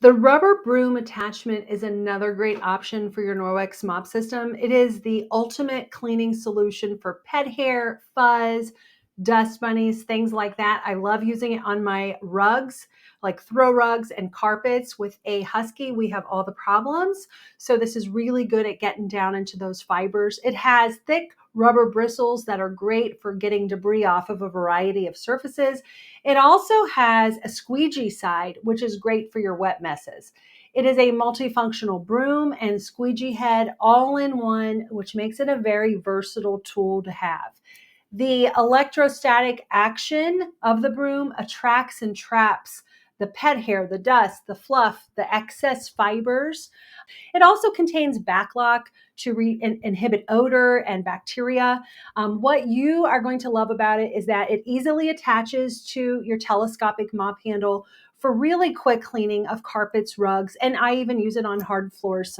The rubber broom attachment is another great option for your Norwex mop system. It is the ultimate cleaning solution for pet hair, fuzz, dust bunnies, things like that. I love using it on my rugs, like throw rugs and carpets. With a husky, we have all the problems. So this is really good at getting down into those fibers. It has thick rubber bristles that are great for getting debris off of a variety of surfaces. It also has a squeegee side, which is great for your wet messes. It is a multifunctional broom and squeegee head all in one, which makes it a very versatile tool to have. The electrostatic action of the broom attracts and traps the pet hair, the dust, the fluff, the excess fibers. It also contains backlock to inhibit odor and bacteria. What you are going to love about it is that it easily attaches to your telescopic mop handle for really quick cleaning of carpets, rugs, and I even use it on hard floors sometimes.